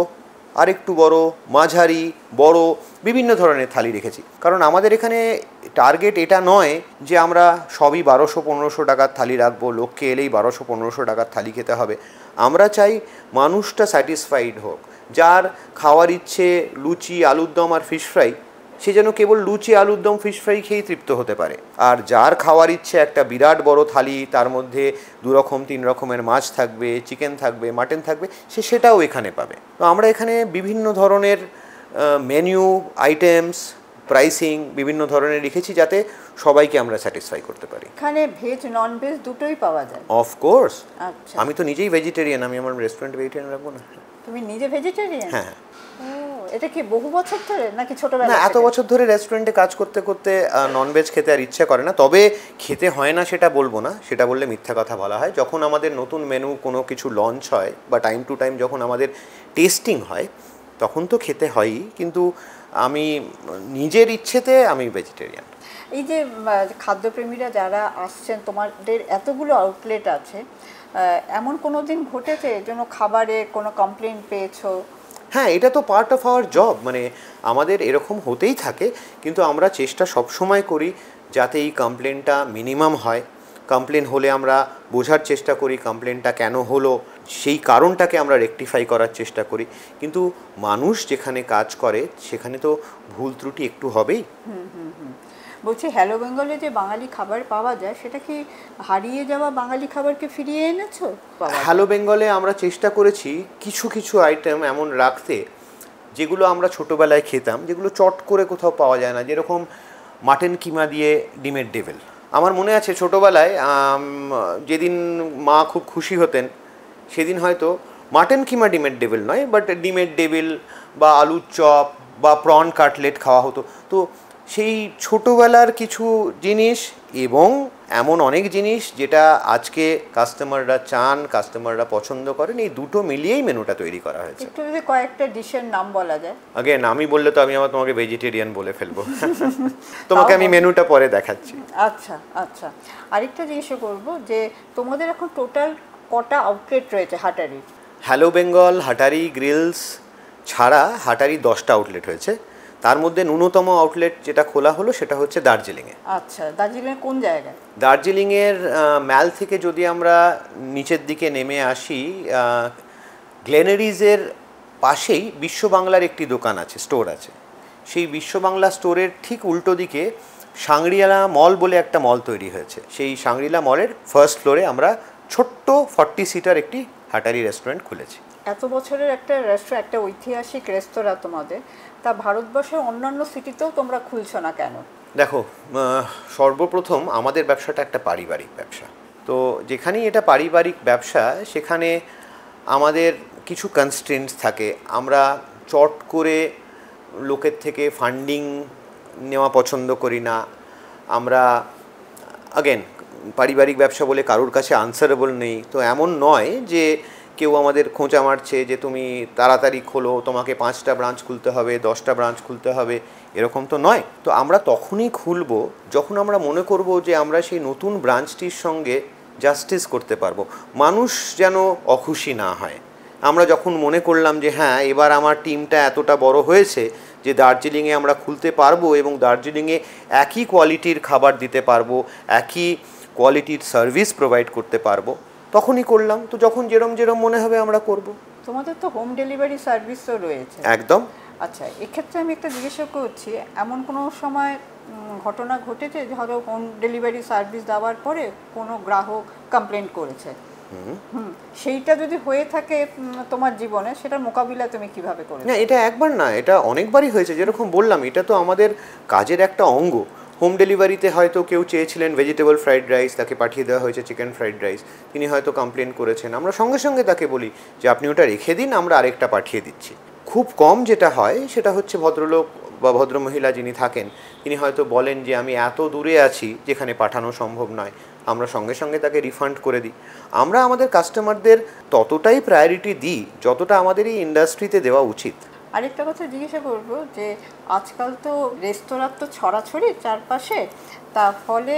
আরেকটু বড়, মাঝারি, বড় বিভিন্ন ধরনের থালি রেখেছি। কারণ আমাদের এখানে টার্গেট এটা নয় যে আমরা সবই 1200-1500 টাকার থালি রাখবো, লোককে এলেই 1200-1500 টাকার থালি খেতে হবে। আমরা চাই মানুষটা স্যাটিসফাইড হোক। যার খাওয়ার ইচ্ছে লুচি, আলুর দম আর ফিশ ফ্রাই, সে যেন কেবল লুচি, আলুর দম, ফিশ ফ্রাই খেয়েই তৃপ্ত হতে পারে। আর যার খাওয়ার ইচ্ছে একটা বিরাট বড় থালি, তার মধ্যে 2 রকম 3 রকমের মাছ থাকবে, চিকেন থাকবে, মাটন থাকবে, সে সেটাও এখানে পাবে। তো আমরা এখানে বিভিন্ন ধরনের মেনু, আইটেমস, প্রাইসিং বিভিন্ন ধরনের রেখেছি যাতে সবাইকে আমরা স্যাটিসফাই করতে পারি। এখানে ভেজ নন ভেজ দুটোই পাওয়া যায়? অফকোর্স। আচ্ছা, আমি তো নিজেই ভেজিটেরিয়ান, আমি আমার রেস্টুরেন্ট ভেজিটেরিয়ান রাখবো না? তুমি নিজে ভেজিটেরিয়ান? হ্যাঁ। ও, এটা কি বহু বছর ধরে নাকি ছোটবেলা না, এত থেকে? বছর ধরে রেস্টুরেন্টে কাজ করতে করতে ননভেজ খেতে আর ইচ্ছে করে না। তবে খেতে হয় না সেটা বলবো না, সেটা বললে মিথ্যা কথা বলা হয়। যখন আমাদের নতুন মেনু কোনো কিছু লঞ্চ হয় বা টাইম টু টাইম যখন আমাদের টেস্টিং হয়, তখন তো খেতে হয়ই, কিন্তু আমি নিজের ইচ্ছেতে আমি ভেজিটেরিয়ান। এই যে খাদ্যপ্রেমীরা যারা আসছেন, তোমাদের এতগুলো আউটলেট আছে, এমন কোনো দিন ঘটেছে যেন খাবারে কোনো কমপ্লেন পেয়েছো? হ্যাঁ, এটা তো পার্ট অফ আওয়ার জব, মানে আমাদের এরকম হতেই থাকে, কিন্তু আমরা চেষ্টা সবসময় করি যাতে এই কমপ্লেনটা মিনিমাম হয়। কমপ্লেন হলে আমরা বোঝার চেষ্টা করি কমপ্লেনটা কেন হলো, সেই কারণটাকে আমরা রেকটিফাই করার চেষ্টা করি। কিন্তু মানুষ যেখানে কাজ করে সেখানে তো ভুল ত্রুটি একটু হবেই। বলছি, হ্যালো বেঙ্গলে যে বাঙালি খাবার পাওয়া যায়, সেটা কি হারিয়ে যাওয়া বাঙালি খাবারকে ফিরিয়ে এনেছো? হ্যালো বেঙ্গলে আমরা চেষ্টা করেছি কিছু কিছু আইটেম এমন রাখতে যেগুলো আমরা ছোটোবেলায় খেতাম, যেগুলো চট করে কোথাও পাওয়া যায় না। যেরকম মাটন কিমা দিয়ে ডিমের ডেভিল। আমার মনে আছে ছোটোবেলায় যেদিন মা খুব খুশি হতেন, সেদিন হয়তো মাটন কিমা ডিমের ডেভিল নয়, বাট ডিমের ডেভিল বা আলুর চপ বা প্রন কাটলেট খাওয়া হতো। তো সেই ছোটোবেলার কিছু জিনিস এবং এমন অনেক জিনিস যেটা আজকে কাস্টমাররা চান, কাস্টমাররা পছন্দ করেন, এই দুটো মিলিয়েই মেনুটা তৈরি করা হয়েছে। একটু যদি কয়েকটা ডিশের নাম বলা যায়। আগেন আমি বললে তো আমি তোমাকে ভেজিটেরিয়ান বলে ফেলবো। তোমাকে আমি মেনুটা পরে দেখাচ্ছি। আচ্ছা আচ্ছা, আরেকটা জিজ্ঞেস করবো যে তোমাদের এখন টোটাল কটা আউটলেট রয়েছে হাটারির? হ্যালো বেঙ্গল, হাটারি গ্রিলস ছাড়া হাটারি 10টা আউটলেট হয়েছে। তার মধ্যে ন্যূনতম আউটলেট যেটা খোলা হলো সেটা হচ্ছে দার্জিলিংয়ে। আচ্ছা, দার্জিলিংয়ের কোন জায়গায়? দার্জিলিংয়ের ম্যাল থেকে যদি আমরা নিচের দিকে নেমে আসি, গ্লেনারিজের পাশেই বিশ্ব বাংলার একটি দোকান আছে, স্টোর আছে। সেই বিশ্ব বাংলা স্টোরের ঠিক উল্টো দিকে সাংগ্রিলা মল বলে একটা মল তৈরি হয়েছে। সেই সাংগ্রিলা মলের ফার্স্ট ফ্লোরে আমরা ছোট্ট 40 সিটার একটি হাটারি রেস্টুরেন্ট খুলেছি। এত বছরের একটা রেস্টুরেন্ট, একটা ঐতিহাসিক রেস্তোরাঁ তোমাদের, তা ভারতবর্ষের অন্যান্য সিটিতেও তোমরা খুলছো না কেন? দেখো, সর্বপ্রথম আমাদের ব্যবসাটা একটা পারিবারিক ব্যবসা। তো যেখানেই এটা পারিবারিক ব্যবসা, সেখানে আমাদের কিছু কনস্ট্রেন্টস থাকে, আমরা চট করে লোকের থেকে ফান্ডিং নেওয়া পছন্দ করি না। আমরা আগেন পারিবারিক ব্যবসা বলে কারোর কাছে আনসারেবল নেই, তো এমন নয় যে কেউ আমাদের খোঁচা মারছে যে তুমি তাড়াতাড়ি খোলো, তোমাকে 5টা ব্রাঞ্চ খুলতে হবে, 10টা ব্রাঞ্চ খুলতে হবে, এরকম তো নয়। তো আমরা তখনই খুলবো যখন আমরা মনে করব যে আমরা সেই নতুন ব্রাঞ্চটির সঙ্গে জাস্টিস করতে পারবো, মানুষ যেন অখুশি না হয়। আমরা যখন মনে করলাম যে হ্যাঁ এবার আমার টিমটা এতটা বড় হয়েছে যে দার্জিলিংয়ে আমরা খুলতে পারবো এবং দার্জিলিংয়ে একই কোয়ালিটির খাবার দিতে পারবো, একই কোয়ালিটির সার্ভিস প্রোভাইড করতে পারবো, তখনই করলাম। তো যখন যেরম যেরম মনে হবে আমরা করব। তোমাদের তো হোম ডেলিভারি সার্ভিসও রয়েছে। একদম। আচ্ছা, এক্ষেত্রে আমি একটা জিজ্ঞাসা করছি, এমন কোনো সময় ঘটনা ঘটেছে যে হয়তো হোম ডেলিভারি সার্ভিস দেওয়ার পরে কোনো গ্রাহক কমপ্লেন করেছে, সেইটা যদি হয়ে থাকে তোমার জীবনে, সেটার মোকাবিলা তুমি কিভাবে করো? না, এটা একবার না, এটা অনেকবারই হয়েছে। যেরকম বললাম, এটা তো আমাদের কাজের একটা অঙ্গ। হোম ডেলিভারিতে হয়তো কেউ চেয়েছিলেন ভেজিটেবল ফ্রাইড রাইস, তাকে পাঠিয়ে দেওয়া হয়েছে চিকেন ফ্রাইড রাইস, তিনি হয়তো কমপ্লেন করেছেন, আমরা সঙ্গে সঙ্গে তাকে বলি যে আপনি ওটা রেখে দিন, আমরা আরেকটা পাঠিয়ে দিচ্ছি। খুব কম যেটা হয় সেটা হচ্ছে ভদ্রলোক বা ভদ্রমহিলা যিনি থাকেন তিনি হয়তো বলেন যে আমি এত দূরে আছি যেখানে পাঠানো সম্ভব নয়, আমরা সঙ্গে সঙ্গে তাকে রিফান্ড করে দিই। আমরা আমাদের কাস্টমারদের ততটাই প্রায়োরিটি দিই যতটা আমাদের এই ইন্ডাস্ট্রিতে দেওয়া উচিত। আরেকটা কথা জিজ্ঞাসা করবো যে আজকাল তো রেস্তোরাঁ তো ছড়াছড়ি চারপাশে, তার ফলে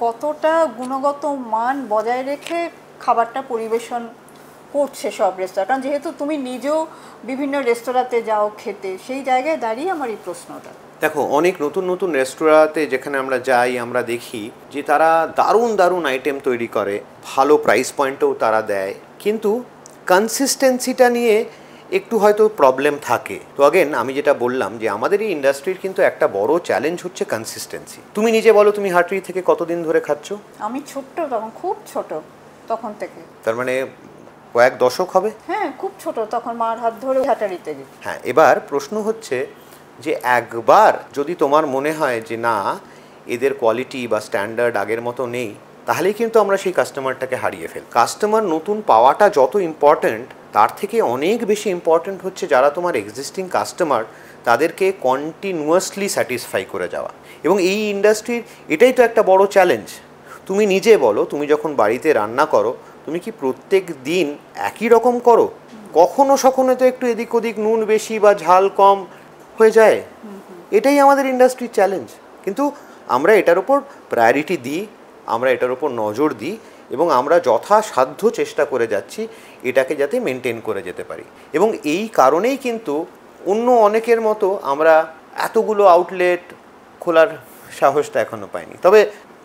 কতটা গুণগত মান বজায় রেখে খাবারটা পরিবেশন করছে সব রেস্তোরাঁ? কারণ যেহেতু তুমি নিজেও বিভিন্ন রেস্তোরাঁতে যাও খেতে, সেই জায়গায় দাঁড়িয়ে আমার এই প্রশ্নটা। দেখো, অনেক নতুন নতুন রেস্তোরাঁতে যেখানে আমরা যাই আমরা দেখি যে তারা দারুণ দারুণ আইটেম তৈরি করে, ভালো প্রাইস পয়েন্টও তারা দেয়, কিন্তু কনসিস্টেন্সিটা নিয়ে একটু হয়তো প্রবলেম থাকে। তো আগেন আমি যেটা বললাম যে আমাদের এই ইন্ডাস্ট্রির কিন্তু একটা বড় চ্যালেঞ্জ হচ্ছে কনসিস্টেন্সি। তুমি নিজে বলো, তুমি হাটরি থেকে কতদিন ধরে খাচ্ছ? আমি ছোট্ট, তখন খুব ছোট, তখন থেকে। তার মানে কয়েক দশক হবে? হ্যাঁ, খুব ছোট, তখন মার হাত ধরে হাটারিতে গেছি। হ্যাঁ, এবার প্রশ্ন হচ্ছে যে একবার যদি তোমার মনে হয় যে না এদের কোয়ালিটি বা স্ট্যান্ডার্ড আগের মতো নেই, তাহলেই কিন্তু আমরা সেই কাস্টমারটাকে হারিয়ে ফেলি। কাস্টমার নতুন পাওয়াটা যত ইম্পর্ট্যান্ট, তার থেকে অনেক বেশি ইম্পর্ট্যান্ট হচ্ছে যারা তোমার এক্সিস্টিং কাস্টমার তাদেরকে কন্টিনিউয়াসলি স্যাটিসফাই করে যাওয়া। এবং এই ইন্ডাস্ট্রির এটাই তো একটা বড় চ্যালেঞ্জ। তুমি নিজে বলো, তুমি যখন বাড়িতে রান্না করো তুমি কি প্রত্যেক দিন একই রকম করো? কখনো সখনো তো একটু এদিক ওদিক নুন বেশি বা ঝাল কম হয়ে যায়। এটাই আমাদের ইন্ডাস্ট্রির চ্যালেঞ্জ। কিন্তু আমরা এটার উপর প্রায়োরিটি দিই, আমরা এটার উপর নজর দিই এবং আমরা যথাসাধ্য চেষ্টা করে যাচ্ছি এটাকে যাতে মেনটেন করে যেতে পারি। এবং এই কারণেই কিন্তু অন্য অনেকের মতো আমরা এতগুলো আউটলেট খোলার সাহসটা এখনও পাইনি। তবে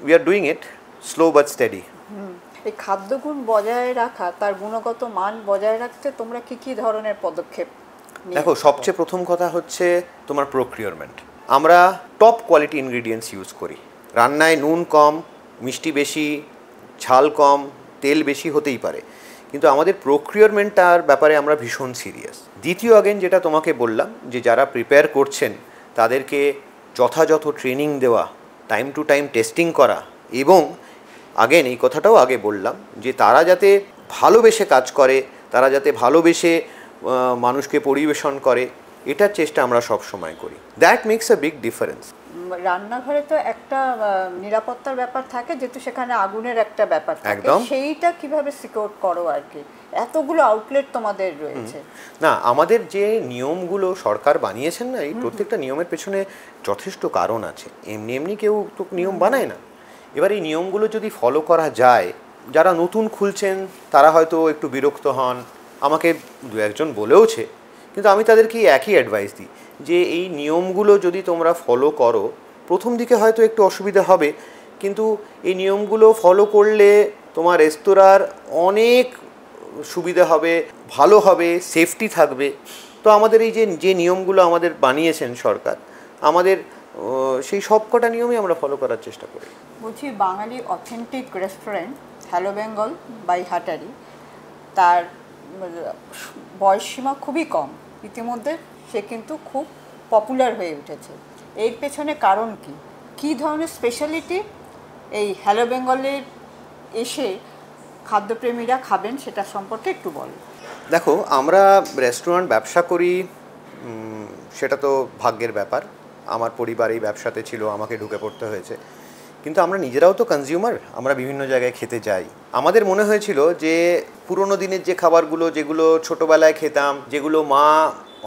we are doing it slow but steady. এই খাদ্যগুণ বজায় রাখা, তার গুণগত মান বজায় রাখতে তোমরা কি কি ধরনের পদক্ষেপ? দেখো, সবচেয়ে প্রথম কথা হচ্ছে তোমার প্রোকিউরমেন্ট। আমরা টপ কোয়ালিটি ইনগ্রিডিয়েন্টস ইউজ করি। রান্নায় নুন কম, মিষ্টি বেশি, ঝাল কম, তেল বেশি হতেই পারে, কিন্তু আমাদের প্রোকিউরমেন্টটার ব্যাপারে আমরা ভীষণ সিরিয়াস। দ্বিতীয় আগেন যেটা তোমাকে বললাম যে যারা প্রিপেয়ার করছেন তাদেরকে যথাযথ ট্রেনিং দেওয়া, টাইম টু টাইম টেস্টিং করা, এবং আগেন এই কথাটাও আগে বললাম যে তারা যাতে ভালোবেসে কাজ করে, তারা যাতে ভালোবেসে মানুষকে পরিবেশন করে, এটার চেষ্টা আমরা সব সময় করি। That makes a big difference. রান্নাঘরে তো একটা নিরাপত্তার ব্যাপার থাকে, যেহেতু সেখানে আগুনের একটা ব্যাপার থাকে, একদম। সেইটা কিভাবে সিকিউর করো আর কি? এতগুলো আউটলেট তোমাদের রয়েছে। না, আমাদের যে নিয়মগুলো সরকার বানিয়েছেন না, এই প্রত্যেকটা নিয়মের পেছনে যথেষ্ট কারণ আছে। এমনি এমনি কেউ তো নিয়ম বানায় না। এবার এই নিয়মগুলো যদি ফলো করা যায়, যারা নতুন খুলছেন তারা হয়তো একটু বিরক্ত হন, আমাকে দু একজন বলেওছে, কিন্তু আমি তাদেরকে একই অ্যাডভাইস দিই যে এই নিয়মগুলো যদি তোমরা ফলো করো, প্রথম দিকে হয়তো একটু অসুবিধা হবে, কিন্তু এই নিয়মগুলো ফলো করলে তোমার রেস্তোরাঁর অনেক সুবিধা হবে, ভালো হবে, সেফটি থাকবে। তো আমাদের এই যে নিয়মগুলো আমাদের বানিয়েছেন সরকার, আমাদের সেই সব কটা নিয়মই আমরা ফলো করার চেষ্টা করি। বলছি, Bangali authentic restaurant hello Bengal by Hatari, তার বয়সসীমা খুবই কম, ইতিমধ্যে সে কিন্তু খুব পপুলার হয়ে উঠেছে। এর পেছনে কারণ কি? কী ধরনের স্পেশালিটি এই হ্যালো বেঙ্গলের এসে খাদ্যপ্রেমীরা খাবেন সেটা সম্পর্কে একটু বলো। দেখো, আমরা রেস্টুরেন্ট ব্যবসা করি, সেটা তো ভাগ্যের ব্যাপার। আমার পরিবার এই ব্যবসাতে ছিল, আমাকে ঢুকে পড়তে হয়েছে। কিন্তু আমরা নিজেরাও তো কনজিউমার, আমরা বিভিন্ন জায়গায় খেতে যাই। আমাদের মনে হয়েছিল যে পুরোনো দিনের যে খাবারগুলো, যেগুলো ছোটোবেলায় খেতাম, যেগুলো মা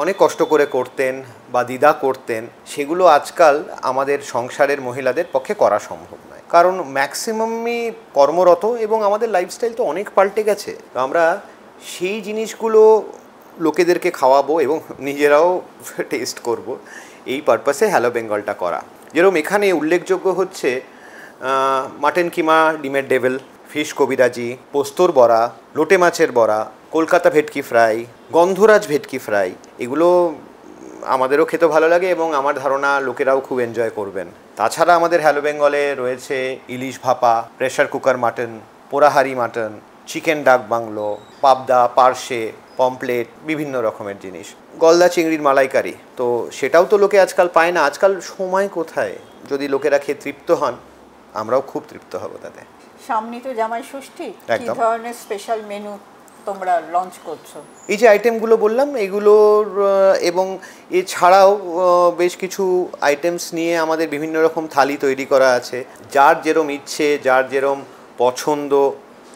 অনেক কষ্ট করে করতেন বা দিদা করতেন, সেগুলো আজকাল আমাদের সংসারের মহিলাদের পক্ষে করা সম্ভব নয়, কারণ ম্যাক্সিমামই কর্মরত এবং আমাদের লাইফস্টাইল তো অনেক পাল্টে গেছে। তো আমরা সেই জিনিসগুলো লোকেদেরকে খাওয়াবো এবং নিজেরাও টেস্ট করব, এই পারপাসে হ্যালো বেঙ্গলটা করা। যেরকম এখানে উল্লেখযোগ্য হচ্ছে মাটন কিমা, ডিমের ডেভিল, ফিশ কবিরাজি, পোস্তর বড়া, লোটে মাছের বড়া, কলকাতা ভেটকি ফ্রাই, গন্ধরাজ ভেটকি ফ্রাই। এগুলো আমাদেরও খেতে ভালো লাগে এবং আমার ধারণা লোকেরাও খুব এনজয় করবেন। তাছাড়া আমাদের হ্যালো বেঙ্গলে রয়েছে ilish bhapa, pressure cooker mutton, পোড়াহাড়ি মাটন, চিকেন ডাক বাংলো, পাবদা, পার্শে, পমপ্লেট, বিভিন্ন রকমের জিনিস, গলদা চিংড়ির মালাইকারি। তো সেটাও তো লোকে আজকাল পায় না। আজকাল সময় কোথায়? যদি লোকেরা খেয়ে তৃপ্ত হন, আমরাও খুব তৃপ্ত হব তাতে। সামনে তো জামাই ষষ্ঠী, কি একদম। ধরনের স্পেশাল মেনু তোমরা লঞ্চ করছো? এই যে আইটেমগুলো বললাম, এগুলোর এবং এছাড়াও বেশ কিছু আইটেমস নিয়ে আমাদের বিভিন্ন রকম থালি তৈরি করা আছে। যার যেরম ইচ্ছে, যার যেরম পছন্দ,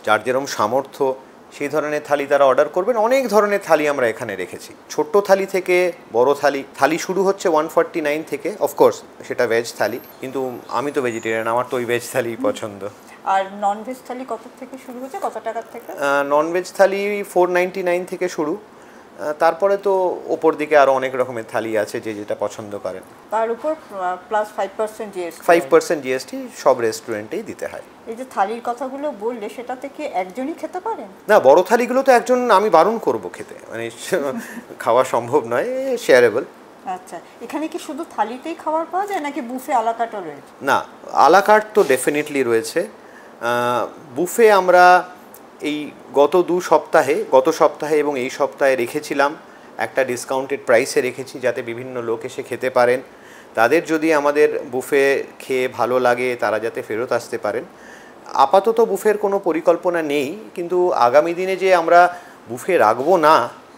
যার যেরম সামর্থ্য, সেই ধরনের থালি তারা অর্ডার করবেন। অনেক ধরনের থালি আমরা এখানে রেখেছি, ছোট্ট থালি থেকে বড় থালি। থালি শুরু হচ্ছে 149 থেকে, অফকোর্স সেটা ভেজ থালি, কিন্তু আমি তো ভেজিটেরিয়ান, আমার তো ওই ভেজ থালি পছন্দ। আর ননভেজ থালি কত থেকে শুরু হচ্ছে, কত টাকার থেকে? ননভেজ থালি 499 থেকে শুরু। তারপরে তো ওপর দিকে আরও অনেক রকমের থালি আছে, যে যেটা পছন্দ করেন। তার উপর প্লাস 5% জিএসটি। 5% জিএসটি সব রেস্টুরেন্টেই দিতে হয়। এই যে থালির কথাগুলো বললে, সেটা থেকে একজনই খেতে পারেন? না, বড় থালিগুলো তো একজন আমি বারণ করব খেতে, মানে খাওয়া সম্ভব নয়, শেয়ারেবল। আচ্ছা, এখানে কি শুধু থালিতেই খাবার পাওয়া যায় নাকি বুফে আলাকাটও রয়েছে? না, আলাকার্ট তো ডেফিনেটলি রয়েছে। বুফে আমরা এই গত সপ্তাহে এবং এই সপ্তাহে রেখেছিলাম একটা ডিসকাউন্টেড প্রাইসে রেখেছি, যাতে বিভিন্ন লোক এসে খেতে পারেন। তাদের যদি আমাদের বুফে খেয়ে ভালো লাগে, তারা যাতে ফেরত আসতে পারেন। আপাতত বুফের কোনো পরিকল্পনা নেই, কিন্তু আগামী দিনে যে আমরা বুফে রাখবো না,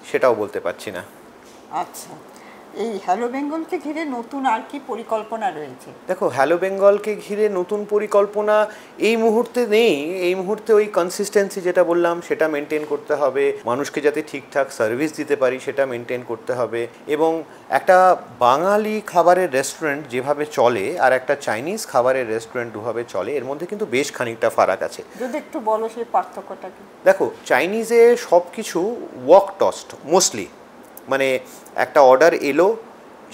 সেটাও বলতে পারছি না। আচ্ছা, এই হ্যালো বেঙ্গলকে ঘিরে নতুন আর কি পরিকল্পনা রয়েছে? দেখো, হ্যালো বেঙ্গলকে ঘিরে নতুন পরিকল্পনা এই মুহূর্তে নেই। এই মুহূর্তে ওই কনসিস্টেন্সি যেটা বললাম, সেটা মেনটেন করতে হবে। মানুষকে যাতে ঠিকঠাক সার্ভিস দিতে পারি, সেটা মেনটেন করতে হবে। এবং একটা বাঙালি খাবারের রেস্টুরেন্ট যেভাবে চলে আর একটা চাইনিজ খাবারের রেস্টুরেন্ট দুভাবে চলে, এর মধ্যে কিন্তু বেশ খানিকটা ফারাক আছে। যদি একটু বলো সেই পার্থক্যটা কি? দেখো, চাইনিজে সব কিছু ওয়াক টস্ট মোস্টলি, মানে একটা অর্ডার এলো,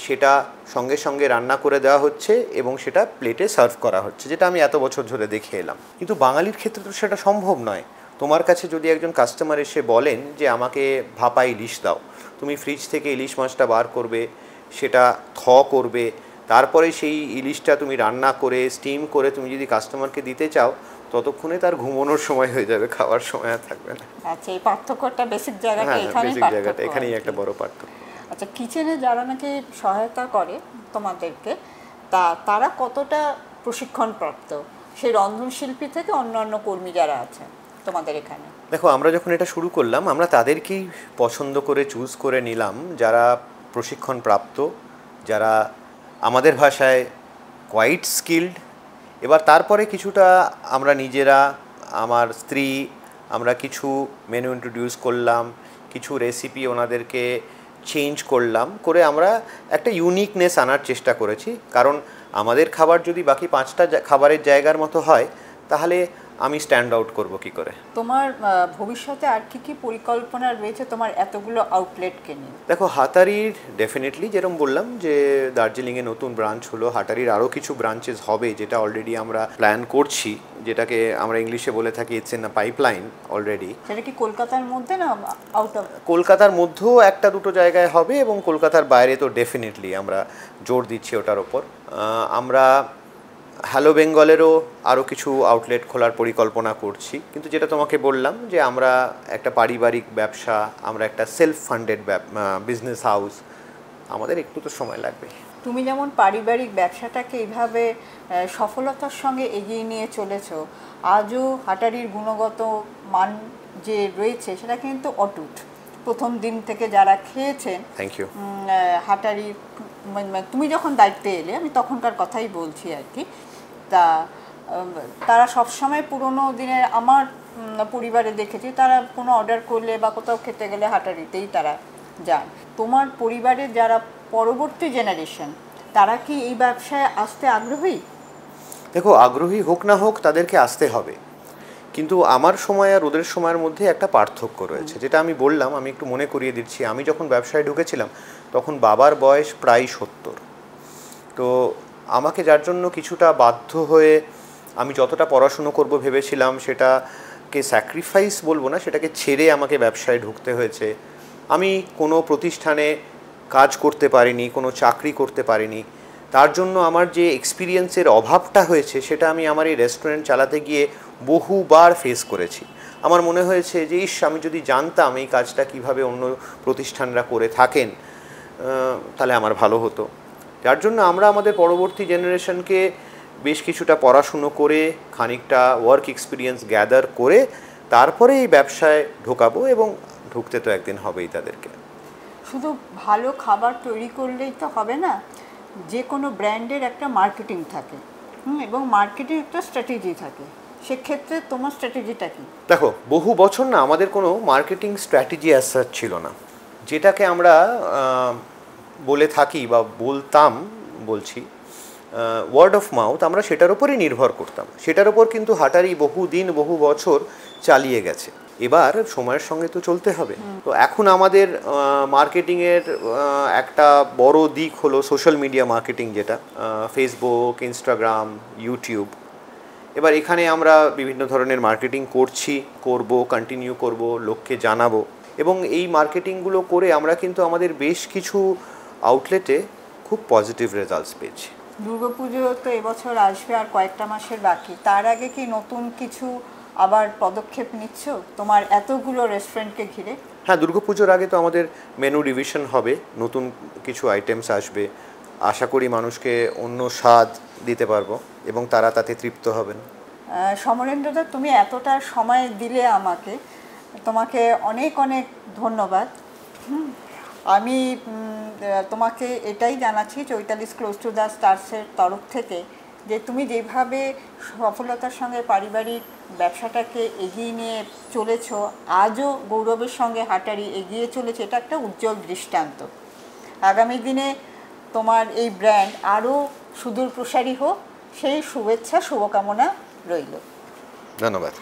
সেটা সঙ্গে সঙ্গে রান্না করে দেওয়া হচ্ছে এবং সেটা প্লেটে সার্ভ করা হচ্ছে, যেটা আমি এত বছর ধরে দেখে এলাম। কিন্তু বাঙালির ক্ষেত্রে তো সেটা সম্ভব নয়। তোমার কাছে যদি একজন কাস্টমার এসে বলেন যে আমাকে ভাপা ইলিশ দাও, তুমি ফ্রিজ থেকে ইলিশ মাছটা বার করবে, সেটা করবে, তারপরে সেই ইলিশটা তুমি রান্না করে স্টিম করে তুমি যদি কাস্টমারকে দিতে চাও, ততক্ষণে তার ঘুমানোর সময় হয়ে যাবে, খাওয়ার সময় আর থাকবে না। আচ্ছা, এই পার্থক্যটা বেসিক জায়গাটা এখানেই একটা বড় পার্থক্য। আচ্ছা, কিচেনে যারা নাকি সহায়তা করে তোমাদেরকে, তারা কতটা প্রশিক্ষণপ্রাপ্ত, সেই রন্ধনশিল্পী থেকে অন্যান্য কর্মী যারা আছে তোমাদের এখানে? দেখো, আমরা যখন এটা শুরু করলাম, আমরা তাদেরকেই পছন্দ করে চুজ করে নিলাম, যারা প্রশিক্ষণপ্রাপ্ত, যারা আমাদের ভাষায় কোয়াইট স্কিল্ড। এবার তারপরে কিছুটা আমরা নিজেরা, আমার স্ত্রী, আমরা কিছু মেনু ইন্ট্রোডিউস করলাম, কিছু রেসিপি ওনাদেরকে চেঞ্জ করলাম, করে আমরা একটা ইউনিকনেস আনার চেষ্টা করেছি। কারণ আমাদের খাবার যদি বাকি 5টা খাবারের জায়গার মতো হয়, তাহলে আমি স্ট্যান্ড আউট করবো কী করে? তোমার ভবিষ্যতে আর কি কি পরিকল্পনা রয়েছে তোমার এতগুলো আউটলেটকে নিয়ে? দেখো, হাটারির ডেফিনেটলি, যেরকম বললাম যে দার্জিলিংয়ে নতুন ব্রাঞ্চ হলো, হাটারির আরও কিছু ব্রাঞ্চেস হবে, যেটা অলরেডি আমরা প্ল্যান করছি, যেটাকে আমরা ইংলিশে বলে থাকি it's in a pipeline already. সেটা কি কলকাতার মধ্যে না আউট অফ? কলকাতার মধ্যেও একটা দুটো জায়গায় হবে এবং কলকাতার বাইরে তো ডেফিনেটলি আমরা জোর দিচ্ছি ওটার ওপর। আমরা হ্যালো বেঙ্গলেরও আরও কিছু আউটলেট খোলার পরিকল্পনা করছি, কিন্তু যেটা তোমাকে বললাম যে আমরা একটা পারিবারিক ব্যবসা, আমরা একটা সেলফ ফান্ডেড বিজনেস হাউস, আমাদের একটু তো সময় লাগবে। তুমি যেমন পারিবারিক ব্যবসাটাকে এইভাবে সফলতার সঙ্গে এগিয়ে নিয়ে চলেছো, আজও হাটারির গুণগত মান যে রয়েছে সেটা কিন্তু অটুট। প্রথম দিন থেকে যারা খেয়েছেন থ্যাংক ইউ। হাটারি তুমি যখন দায়িত্বে এলে, আমি তখনকার কথাই বলছি আর কি, তা তারা সবসময় পুরোনো দিনের, আমার পরিবারে দেখেছি তারা কোনো অর্ডার করলে বা কোথাও খেতে গেলে হাটারিতেই তারা যান। তোমার পরিবারের যারা পরবর্তী জেনারেশন, তারা কি এই ব্যবসায় আসতে আগ্রহী? দেখো, আগ্রহী হোক না হোক তাদেরকে আসতে হবে, কিন্তু আমার সময় আর ওদের সময়ের মধ্যে একটা পার্থক্য রয়েছে, যেটা আমি বললাম। আমি একটু মনে করিয়ে দিচ্ছি, আমি যখন ব্যবসায় ঢুকেছিলাম তখন বাবার বয়স প্রায় 70। তো আমাকে যার জন্য কিছুটা বাধ্য হয়ে আমি যতটা পড়াশুনো করব ভেবেছিলাম সেটাকে স্যাক্রিফাইস বলবো না, সেটাকে ছেড়ে আমাকে ব্যবসায় ঢুকতে হয়েছে। আমি কোনো প্রতিষ্ঠানে কাজ করতে পারিনি, কোনো চাকরি করতে পারিনি। তার জন্য আমার যে এক্সপিরিয়েন্সের অভাবটা হয়েছে সেটা আমি আমার এই রেস্টুরেন্ট চালাতে গিয়ে বহুবার ফেস করেছি। আমার মনে হয়েছে যে ইস, আমি যদি জানতাম এই কাজটা কিভাবে অন্য প্রতিষ্ঠানরা করে থাকেন তাহলে আমার ভালো হতো। যার জন্য আমরা আমাদের পরবর্তী জেনারেশনকে বেশ কিছুটা পড়াশুনো করে, খানিকটা ওয়ার্ক এক্সপিরিয়েন্স গ্যাদার করে তারপরে এই ব্যবসায় ঢোকাবো, এবং ঢুকতে তো একদিন হবেই তাদেরকে। শুধু ভালো খাবার তৈরি করলেই তো হবে না, যে কোনো ব্র্যান্ডের একটা মার্কেটিং থাকে, এবং মার্কেটিং একটা স্ট্র্যাটেজি থাকে। সেক্ষেত্রে তোমার স্ট্র্যাটেজিটা কি? দেখো, বহু বছর না আমাদের কোনো মার্কেটিং স্ট্র্যাটেজি অ্যাজ সাচ ছিল না। যেটাকে আমরা বলে থাকি বা বলতাম, বলছি ওয়ার্ড অফ মাউথ, আমরা সেটার উপরই নির্ভর করতাম। সেটার উপর কিন্তু হাটারি বহু দিন বহু বছর চালিয়ে গেছে। এবার সময়ের সঙ্গে তো চলতে হবে। তো এখন আমাদের মার্কেটিংয়ের একটা বড় দিক হলো সোশ্যাল মিডিয়া মার্কেটিং, যেটা ফেসবুক, ইনস্টাগ্রাম, ইউটিউব। এবার এখানে আমরা বিভিন্ন ধরনের মার্কেটিং করব, কন্টিনিউ করব, লোককে জানাবো, এবং এই মার্কেটিংগুলো করে আমরা কিন্তু আমাদের বেশ কিছু আউটলেটে খুব পজিটিভ রেজাল্টস পেয়েছি। দুর্গাপুজো তো এবছর আসবে, আর কয়েকটা মাসের বাকি। তার আগে কি নতুন কিছু আবার পদক্ষেপ নিচ্ছ তোমার এতগুলো রেস্টুরেন্টকে ঘিরে? হ্যাঁ, দুর্গাপুজোর আগে তো আমাদের মেনু রিভিশন হবে, নতুন কিছু আইটেমস আসবে। আশা করি মানুষকে অন্য স্বাদ দিতে পারবো এবং তারা তাতে তৃপ্ত হবেন। সমরেন্দ্রদা, তুমি এতটা সময় দিলে আমাকে, তোমাকে অনেক অনেক ধন্যবাদ। আমি তোমাকে এটাই জানাচ্ছি চৈতালি ক্লোজ টু দ্য স্টারসের তরফ থেকে, যে তুমি যেভাবে সফলতার সঙ্গে পারিবারিক ব্যবসাটাকে এগিয়ে নিয়ে চলেছো, আজও গৌরবের সঙ্গে হাটারি এগিয়ে চলেছে, এটা একটা উজ্জ্বল দৃষ্টান্ত। আগামী দিনে তোমার এই ব্র্যান্ড আরও সুদূর প্রসারী হোক, সেই শুভেচ্ছা, শুভকামনা রইল। ধন্যবাদ।